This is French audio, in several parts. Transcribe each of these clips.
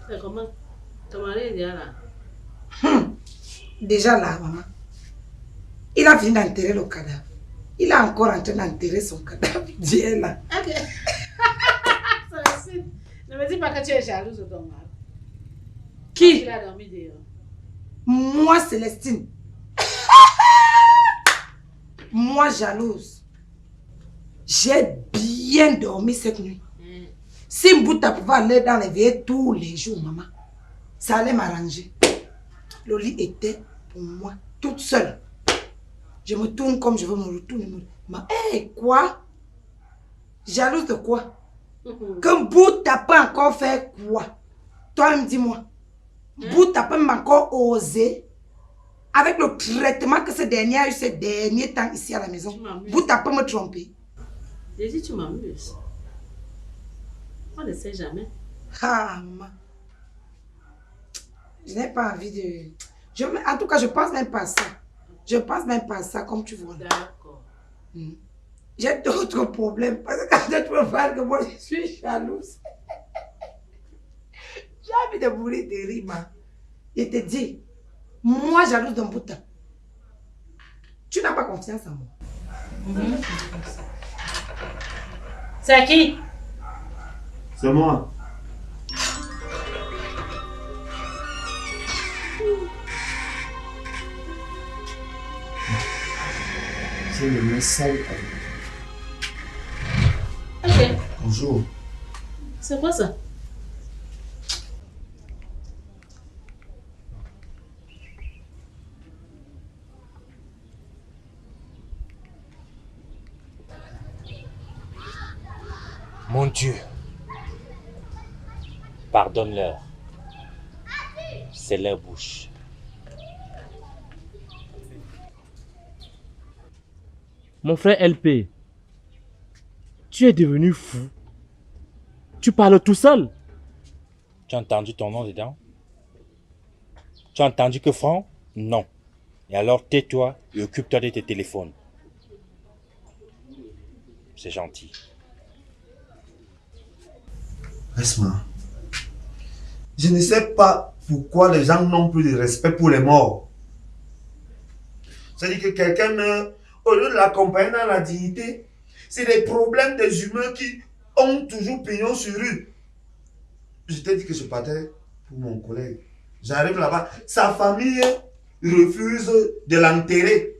C'est comment? Ton mari est déjà là. Déjà là, maman. Il a fini d'enterrer le cadavre. Il est encore en train d'enterrer son cadavre. Dieu est là. Ok. Célestine, ne me dis pas que tu es jalouse de ton mari. Qui? Il a dormi dehors. Moi, Célestine. Moi, jalouse. J'ai bien dormi cette nuit. Si Mbouta pouvait aller dans les veillées tous les jours, maman, ça allait m'arranger. Le lit était pour moi, toute seule. Je me tourne comme je veux me retourner. Hé, quoi? Jalouse de quoi? Que Mbouta pas encore fait quoi? Toi-même, dis-moi. Mbouta pas même encore osé, avec le traitement que ce dernier a eu ces derniers temps ici à la maison. Mbouta pas me tromper. J'ai dit, tu m'amuses. On ne sait jamais. Ah, maman. Je n'ai pas envie de... En tout cas, je pense même pas à ça. Je pense même pas à ça, comme tu vois. D'accord. J'ai d'autres problèmes. Parce que quand tu me parles que moi, je suis jalouse. J'ai envie de mourir de rire, man. Je te dis, moi, jalouse d'un bout de temps. Tu n'as pas confiance en moi. C'est à qui? C'est moi. C'est le message. Ok. Bonjour. C'est quoi ça? Mon Dieu, pardonne-leur. C'est leur bouche. Mon frère LP, tu es devenu fou. Tu parles tout seul. Tu as entendu ton nom dedans? Tu as entendu que franc? Non. Et alors tais-toi et occupe-toi de tes téléphones. C'est gentil. Esma, je ne sais pas pourquoi les gens n'ont plus de respect pour les morts. C'est-à-dire que quelqu'un meurt, au lieu de l'accompagner dans la dignité, c'est des problèmes des humains qui ont toujours pignon sur rue. Je t'ai dit que je partais pour mon collègue. J'arrive là-bas, sa famille refuse de l'enterrer.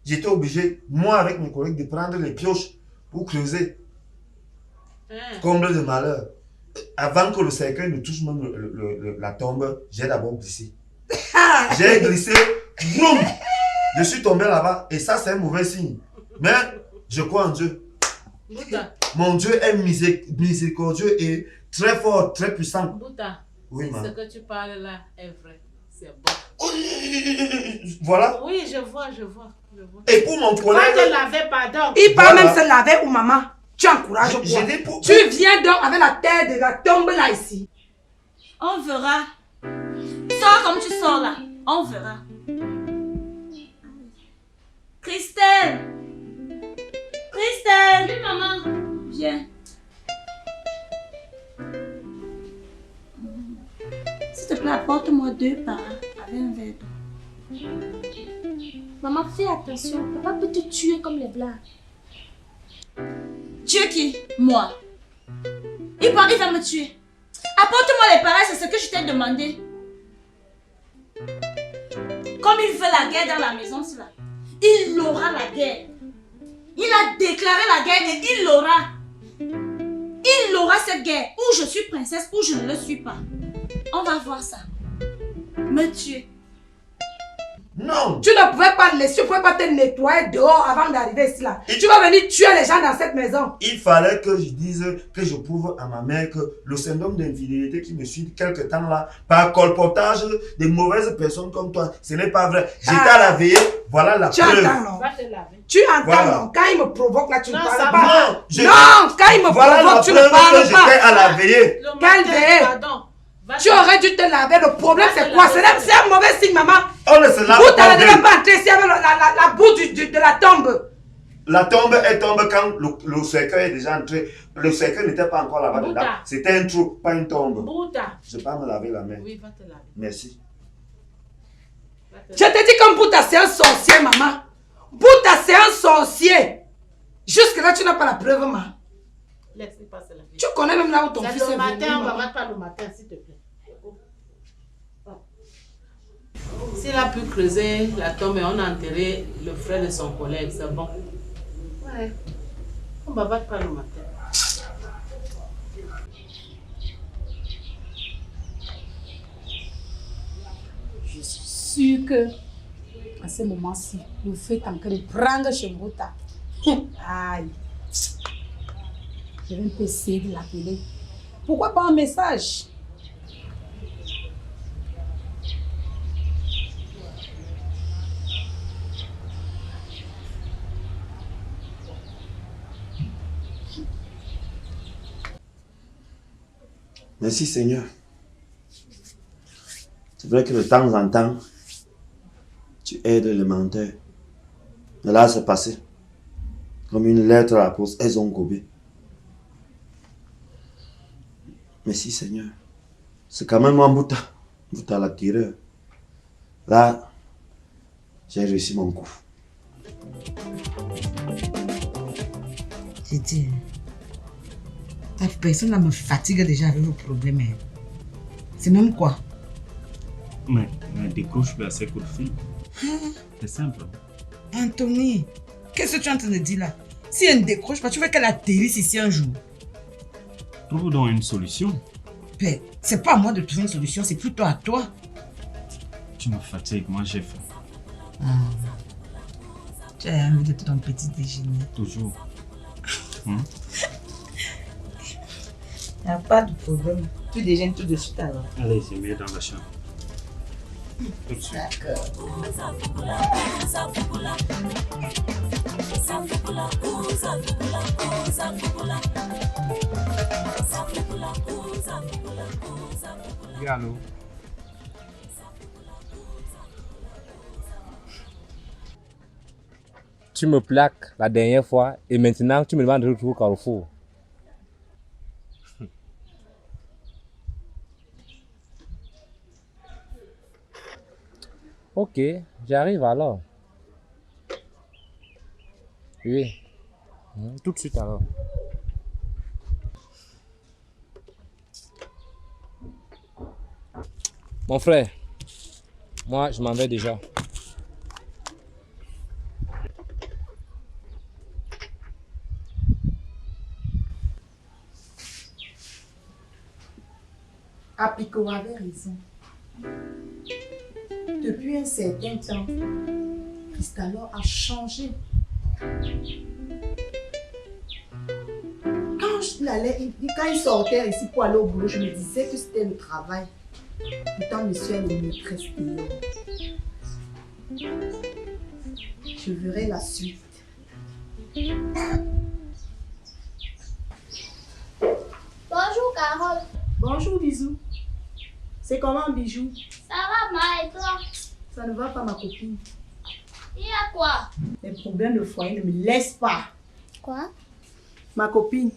J'étais obligé, moi avec mon collègue, de prendre les pioches pour creuser. Comble de malheur. Avant que le cercueil ne touche même la tombe, j'ai d'abord glissé. J'ai glissé, boum! Je suis tombé là-bas et ça c'est un mauvais signe. Mais je crois en Dieu. Bouta. Mon Dieu est miséricordieux et très fort, très puissant. Bouta, Oui, si maman. ce que tu parles là est vrai, c'est bon. Voilà. Oui, je vois. Et pour mon Va collègue... te laver, pardon. Il part Voilà. même se laver ou maman. Tu encourages quoi? J'ai dit pour... Tu viens donc avec la terre de la tombe là ici. On verra. Sors comme tu sors là. On verra. Christelle! Christelle! Oui, maman. Viens. S'il te plaît, apporte-moi 2 pains avec un verre d'eau. Maman, fais attention. Papa peut te tuer comme les blagues. Tuer qui? Moi. Il va me tuer. Apporte-moi les pareils, c'est ce que je t'ai demandé. Comme il veut la guerre dans la maison, cela. Il aura la guerre. Il a déclaré la guerre et il l'aura. Il aura cette guerre. Ou je suis princesse ou je ne le suis pas. On va voir ça. Me tuer. Non. Tu ne pouvais pas laisser, tu ne pouvais pas te nettoyer dehors avant d'arriver ici là. Tu vas venir tuer les gens dans cette maison. Il fallait que je dise, que je prouve à ma mère que le syndrome d'infidélité qui me suit quelque temps là, par colportage de mauvaises personnes comme toi, ce n'est pas vrai. J'étais à la veillée, voilà la Tu preuve. entends non? Va te laver. Tu entends Voilà. non? Quand il me provoque là, tu ne Non, parles ça pas. va. Non, Non, quand il me Voilà la provoque, tu preuve ne que parles j'étais pas. à la veillée. Le Quelle matin, veille? pardon. Va Tu te- aurais dû te laver. Le problème Va te c'est quoi? laver. C'est un mauvais signe, maman. On ne se lave Vous pas ne devez bien. pas entrer ici avec la boue de la tombe. La tombe, elle tombe quand le cercueil est déjà entré. Le cercueil n'était pas encore là-bas dedans. C'était un trou, pas une tombe. Bouddha. Je vais pas me laver la main. Oui, va te laver. Merci. Je te dis que Bouddha, c'est un sorcier, maman. Bouddha, c'est un sorcier. Jusque-là, tu n'as pas la preuve, maman. Laisse-le passer la vie. Tu connais même là où ton C'est fils est le venu, matin, on va maman. pas le matin, s'il te plaît. S'il a pu creuser la tombe et on a enterré le frère de son collègue, c'est bon. Ouais. On va pas le matin. Je suis sûre que à ce moment-ci, le feu est en train de prendre chez Mbouta. Aïe. Je vais un peu essayer de l'appeler. Pourquoi pas un message? Merci Seigneur. C'est vrai que de temps en temps, tu aides les menteurs. Mais là, c'est passé. Comme une lettre à la poste, elles ont gobé. Merci Seigneur. C'est quand même moi, Mbouta. Mbouta la tireur. Là, j'ai réussi mon coup. J'ai dit, ta personne là me fatigue déjà avec vos problèmes. C'est même quoi? Mais décroche plus à ces coups de fil. C'est simple. Anthony, qu'est-ce que tu es en train de dire là? Si elle ne décroche pas, tu veux qu'elle atterrisse ici un jour. Trouve donc une solution. Père, c'est pas à moi de trouver une solution, c'est plutôt à toi. Tu me fatigues, moi j'ai faim. Tu as envie de ton petit déjeuner. Toujours. Il n'y a pas de problème. Tu déjeunes tout de suite alors. Allez, c'est mieux dans la chambre. Tout de suite. D'accord. Allô. Tu me plaques la dernière fois et maintenant tu me demandes de retour au Carrefour. Ok, j'arrive alors. Oui. Tout de suite alors. Mon frère, moi je m'en vais déjà. Apiko avait raison. Depuis un certain temps, Cristalor a changé. Quand il sortait ici pour aller au boulot, je me disais que c'était le travail. Pourtant, monsieur est le maîtresse dehors. Je verrai la suite. Bonjour Carole. Bonjour, bisous. C'est comment, bijou? Ça va, ma, et toi? Ça ne va pas, ma copine. Il y a quoi? Les problèmes de foyer ne me laissent pas. Quoi? Ma copine,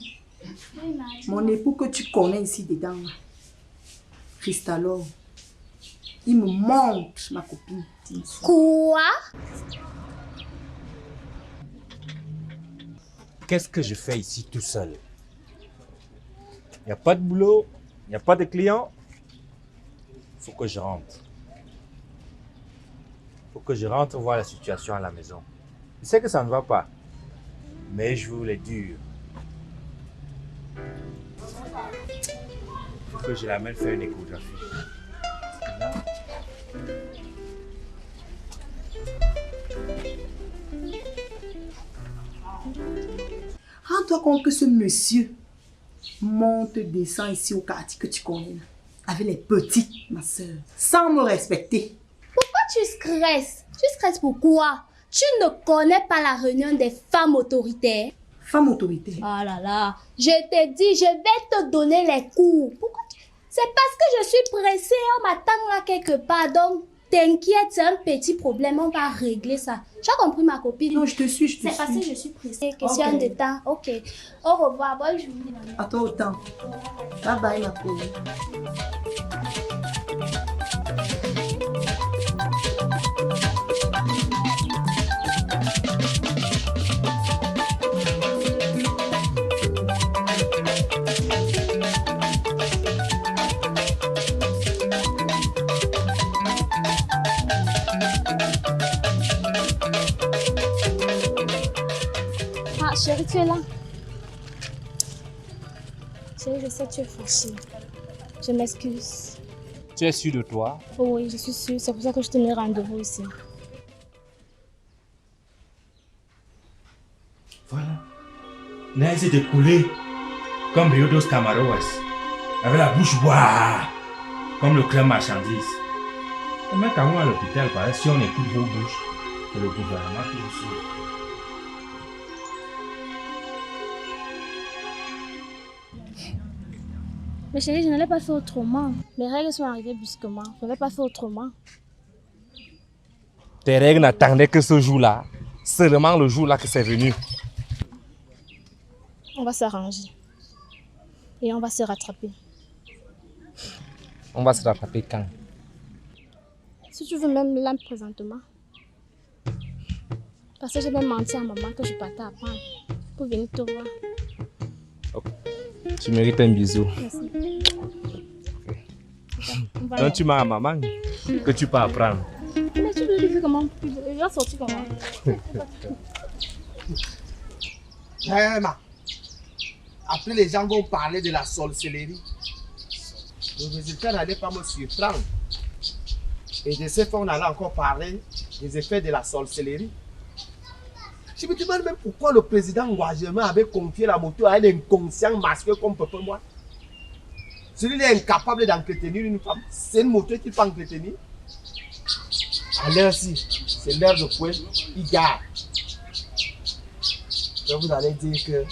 Oui, ma. mon époux que tu connais ici dedans, Cristalor, il me montre, ma copine. Quoi? Qu'est-ce que je fais ici tout seul? Il n'y a pas de boulot, il n'y a pas de clients. Il faut que je rentre. Il faut que je rentre voir la situation à la maison. Je sais que ça ne va pas, mais je vous le dis. Il faut que je l'amène faire une échographie. Là. Rends-toi compte que ce monsieur monte, descend ici au quartier que tu connais, là, avec les petits, ma soeur, sans me respecter. Pourquoi tu stresses? Tu stresses pourquoi? Tu ne connais pas la réunion des femmes autoritaires? Femme autoritaire. Oh là là, je t'ai dit, je vais te donner les cours. Pourquoi tu... C'est parce que je suis pressée, on m'attend là quelque part, donc t'inquiète, c'est un petit problème, on va régler ça. Tu as compris ma copine? Non, je te suis, je te suis. C'est parce que je suis pressée. Question de temps. Ok. Au revoir, bonne journée. À toi autant. Bye bye, ma copine. Ah, chérie, tu es là. Chérie, je sais que tu es fâchée. Je m'excuse. Tu es sûr de toi? Oh oui, je suis sûre. C'est pour ça que je tenais rendez-vous ici. Voilà. Naïs s'était coulé comme Rio dos Camaroas, avec la bouche boire, comme le club marchandise. Et même quand on est à l'hôpital, si on écoute vos bouches, c'est le gouvernement qui nous sauve. Mais chérie, je ne l'ai pas fait autrement. Mes règles sont arrivées brusquement. Je ne l'ai pas fait autrement. Tes règles n'attendaient que ce jour-là. Seulement le jour-là que c'est venu. On va s'arranger. Et on va se rattraper. On va se rattraper quand? Si tu veux même là présentement. Parce que j'ai même menti à maman que je partais à Panne pour venir te voir. Okay. Tu mérites un bisou. Merci. Donc tu m'as à maman que tu peux apprendre. Mais tu veux dire comment? Il va sortir comment? Emma, après les gens vont parler de la sorcellerie. Le résultat n'allait pas me surprendre. Et de ce fait, on allait encore parler des effets de la sorcellerie. Je me demande même pourquoi le président Ouajema avait confié la moto à un inconscient masqué comme Papa moi. Celui-là est incapable d'entretenir une femme. C'est une moto qu'il peut entretenir. À l'heure-ci, c'est l'heure de point, il garde. Donc vous allez dire que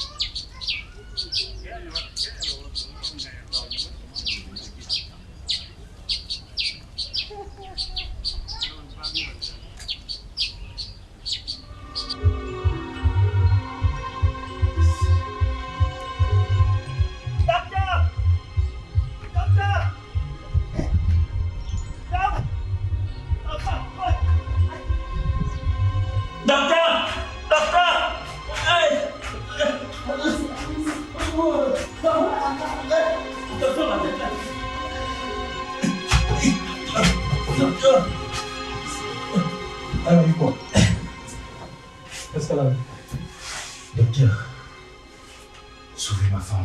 Docteur, sauvez ma femme.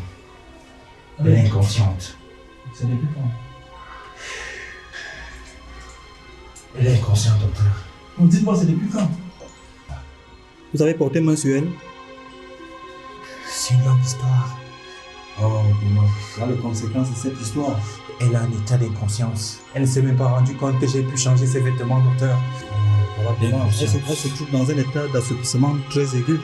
Elle est inconsciente. C'est depuis quand? Elle est inconsciente, docteur. Dites-moi, c'est depuis quand? Vous avez porté main sur elle? C'est une longue histoire. Oh, dommage. Voilà les conséquences de cette histoire. Elle a un état d'inconscience. Elle ne s'est même pas rendue compte que j'ai pu changer ses vêtements, docteur. Elle se trouve dans un état d'assoupissement très aigu.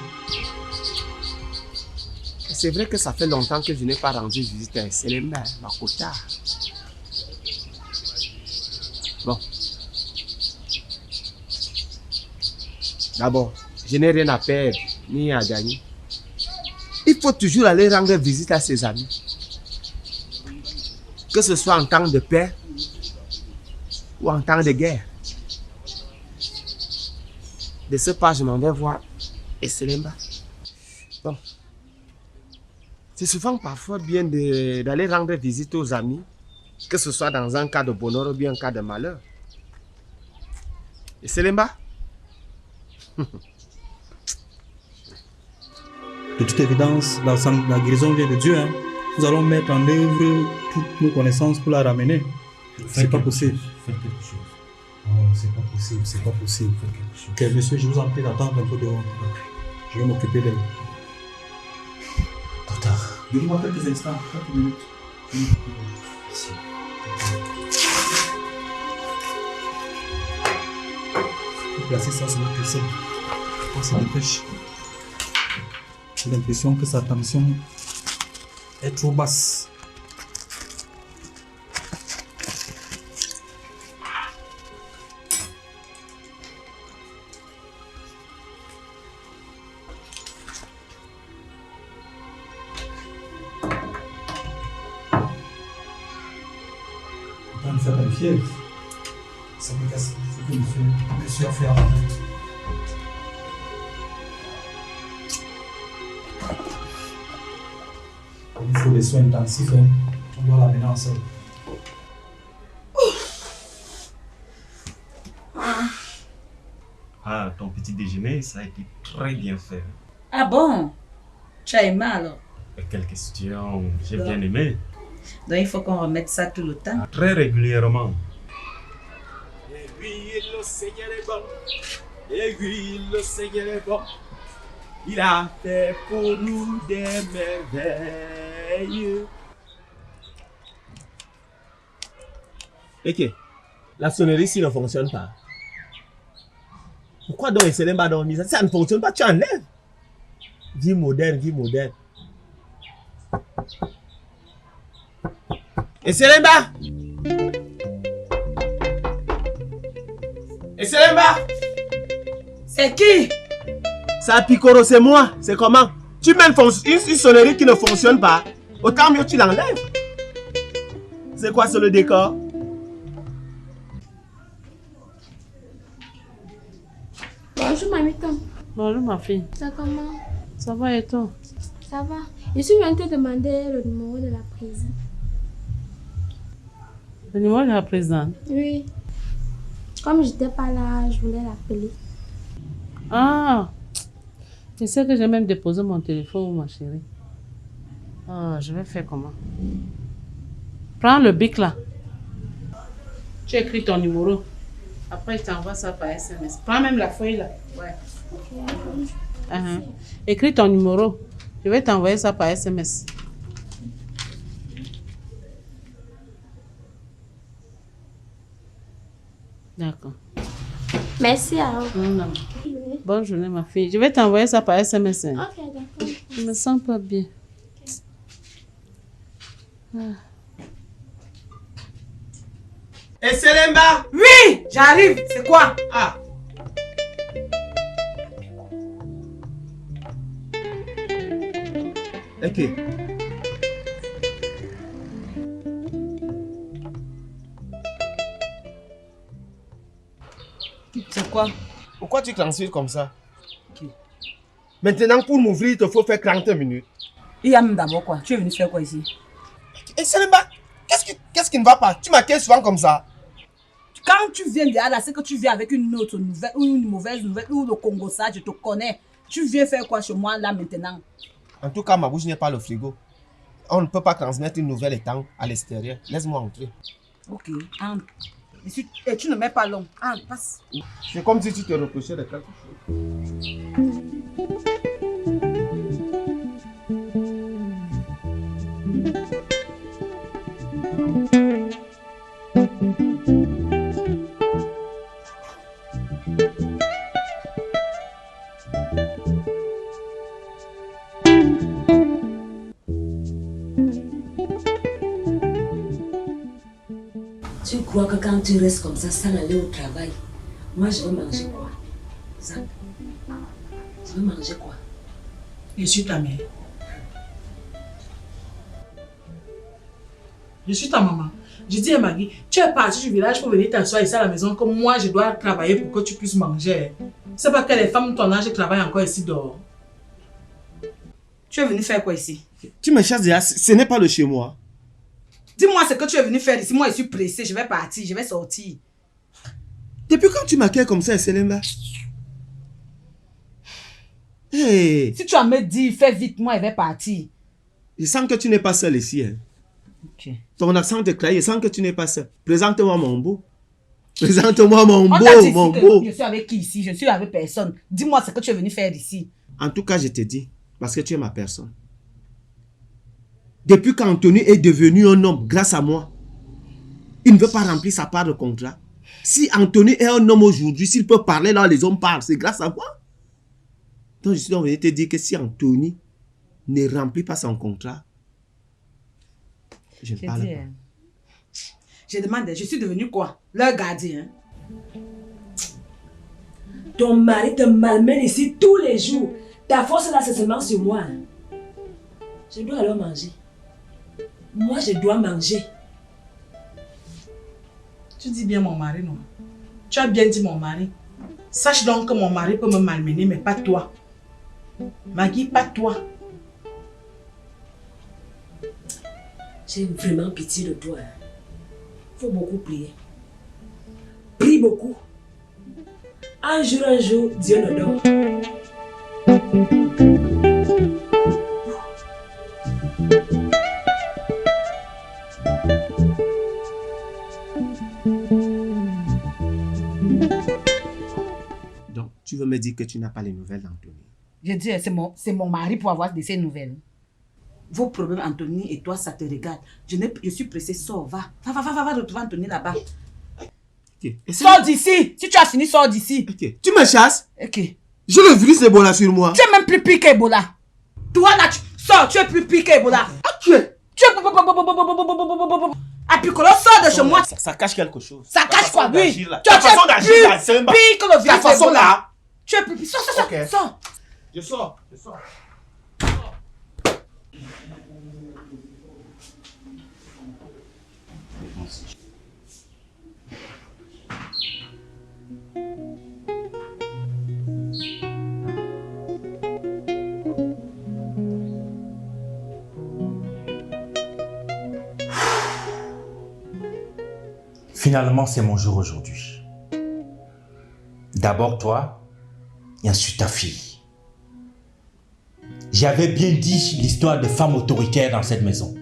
c'est vrai que ça fait longtemps que je n'ai pas rendu visite à Selema, ma Kota. Bon. D'abord, je n'ai rien à perdre ni à gagner. Il faut toujours aller rendre visite à ses amis. Que ce soit en temps de paix ou en temps de guerre. De ce pas, je m'en vais voir Esselemba. Bon. C'est souvent parfois bien d'aller rendre visite aux amis, que ce soit dans un cas de bonheur ou bien un cas de malheur. Esselemba? De toute évidence, la guérison vient de Dieu. Hein. Nous allons mettre en œuvre toutes nos connaissances pour la ramener. C'est pas possible. Faites quelque chose. Oh, c'est pas possible, c'est pas possible. Ok, monsieur, je vous en prie d'attendre un peu dehors. Je vais m'occuper d'elle. Docteur. Donnez-moi quelques instants, quelques minutes. Merci. Vous placez ça sur votre personne. On se dépêche. J'ai l'impression que sa tension est trop basse. faire qualifier. C'est ce que monsieur a fait avant. Il faut des soins intensifs. Hein. On doit l'amener en salle. Ah, ton petit déjeuner, ça a été très bien fait. Ah bon? Tu as aimé alors? Quelle question, j'ai bien aimé. Donc il faut qu'on remette ça tout le temps. Très régulièrement. Et oui, le Seigneur est bon. Et oui, le Seigneur est bon. Il a fait pour nous des merveilles. Ok, la sonnerie ici ne fonctionne pas. Pourquoi donc Céline va dormir? Ça ne fonctionne pas, tu enlèves. Vie moderne, vie moderne. Et Selemba! Et Selemba! C'est qui? Ça Picoro, c'est moi. C'est comment? Tu mets une sonnerie qui ne fonctionne pas. Autant mieux tu l'enlèves. C'est quoi sur le décor? Bonjour, mamie-ton. Bonjour, ma fille. Ça comment? Ça va et toi? Ça va. Je suis venue te demander le numéro de la présidente. Le numéro de la présidente? Oui. Comme j'étais pas là, je voulais l'appeler. Ah! Tu sais que j'ai même déposé mon téléphone, ma chérie. Ah, je vais faire comment? Prends le bic là. Tu écris ton numéro. Après, je t'envoie ça par SMS. Prends même la feuille là. Ouais. Écris ton numéro. Je vais t'envoyer ça par SMS. D'accord. Merci à vous. Non. Bonne journée, ma fille. Je vais t'envoyer ça par SMS. Hein. Ok, d'accord. Je me sens pas bien. Ah. Et Selemba! Oui, j'arrive. C'est quoi? Ah! Ok. C'est quoi? Pourquoi tu transpires comme ça? Okay. Maintenant, pour m'ouvrir, il te faut faire 40 minutes. Il y a même d'abord quoi? Tu es venu faire quoi ici? Et Selemba, qu'est-ce qui ne va pas? Tu m'accueilles souvent comme ça. Quand tu viens de là, c'est que tu viens avec une autre nouvelle ou une mauvaise nouvelle ou le Congo, ça, je te connais. Tu viens faire quoi chez moi là maintenant? En tout cas, ma bouche n'est pas le frigo. On ne peut pas transmettre une nouvelle étant à l'extérieur. Laisse-moi entrer. Ok, entre. Et tu ne mets pas long. Entre, passe. C'est comme si tu te reprochais de quelque chose. Tu crois que quand tu restes comme ça sans aller au travail, moi je vais manger quoi? Ça? Je vais manger quoi? Je suis ta mère. Je suis ta maman. Je dis à Maggie, tu es partie du village pour venir t'asseoir ici à la maison comme moi je dois travailler pour que tu puisses manger. C'est pas que les femmes de ton âge travaillent encore ici dehors. Tu es venu faire quoi ici? Tu me chasses déjà, ce n'est pas le chez moi. Dis-moi ce que tu es venu faire ici. Moi, je suis pressée. Je vais partir. Je vais sortir. Depuis quand tu m'accueilles comme ça, Selemba? Hey. Si tu as me dit, fais vite, moi, je vais partir. Je sens que tu n'es pas seul ici. Hein. Ok. Ton accent te claye, je sens que tu n'es pas seul. Présente-moi mon beau. Présente-moi mon beau, mon beau. Je suis avec qui ici? Je suis avec personne. Dis-moi ce que tu es venu faire ici. En tout cas, je te dis, parce que tu es ma personne. Depuis qu'Anthony est devenu un homme, grâce à moi, il ne veut pas remplir sa part de contrat. Si Anthony est un homme aujourd'hui, s'il peut parler là, les hommes parlent, c'est grâce à moi. Donc je suis venu te dire que si Anthony ne remplit pas son contrat, je ne parle pas. Je demande, je suis devenu quoi? Leur gardien. Ton mari te malmène ici tous les jours. Ta force là, c'est seulement sur moi. Je dois alors manger. Moi, je dois manger. Tu dis bien mon mari, non? Tu as bien dit mon mari. Sache donc que mon mari peut me malmener, mais pas toi. Maggie, pas toi. J'ai vraiment pitié de toi. Faut beaucoup prier. Prie beaucoup. Un jour, Dieu ne dort. Donc, tu veux me dire que tu n'as pas les nouvelles d'Anthony? Je dis, c'est mon mari pour avoir de ces nouvelles. Vos problèmes, Anthony et toi, ça te regarde. Je suis pressée, sors, va. Va retrouver Anthony là-bas. Okay. Sors d'ici. Si tu as fini, sors d'ici. Okay. Tu me chasses? Ok. J'ai le virus Ebola sur moi. Tu es même plus pire qu'Ebola. Toi là, sors, tu es plus pire qu'Ebola. Tu es. Apicolo, sors de chez moi. Ça cache quelque chose. Ça cache quoi, oui. Tu as façon d'agir là, c'est même pas. Pire que le virus. Ta façon là. Tu es plus pire. Sors. Okay. Sors. Je sors. Finalement, c'est mon jour aujourd'hui. D'abord toi, et ensuite ta fille. J'avais bien dit l'histoire des femmes autoritaires dans cette maison.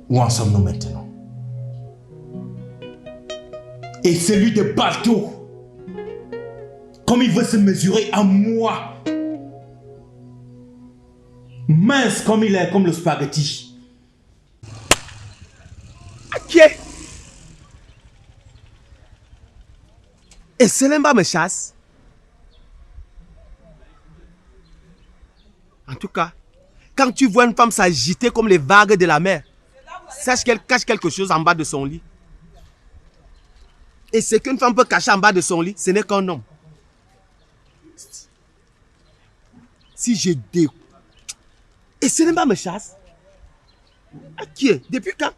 Où en sommes-nous maintenant? Et celui de Balto, comme il veut se mesurer à moi, mince comme il est, comme le spaghetti. Ok. Et Selemba me chasse. En tout cas, quand tu vois une femme s'agiter comme les vagues de la mer, sache qu'elle cache quelque chose en bas de son lit. Et ce qu'une femme peut cacher en bas de son lit, ce n'est qu'un homme. Si je découvre... Et Selemba me chasse. Ok. Depuis quand?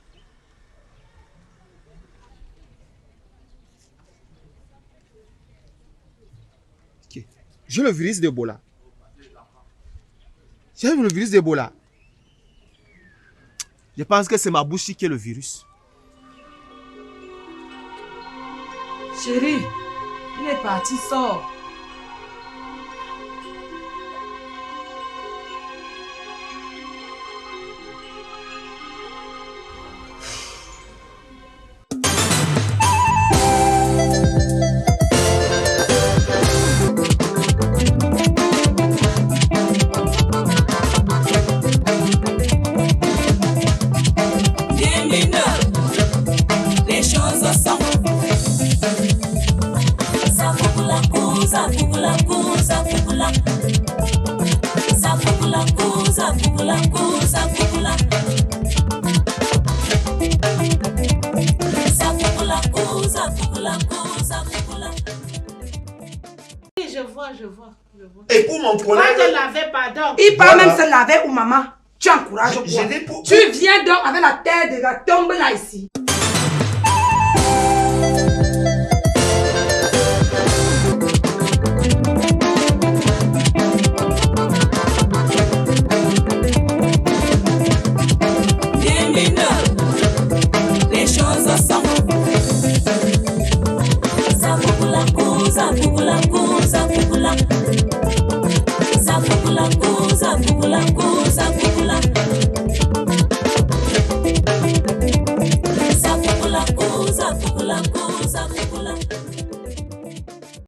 J'ai le virus d'Ebola. J'ai le virus d'Ebola. Je pense que c'est ma bouche qui est le virus. Chérie, il est parti, sors. Je vois. Et pour mon collègue... Va te laver, pardon. Il part même se laver ou maman. Tu encourages quoi? Pour... Tu viens donc avec la terre de la tombe là ici.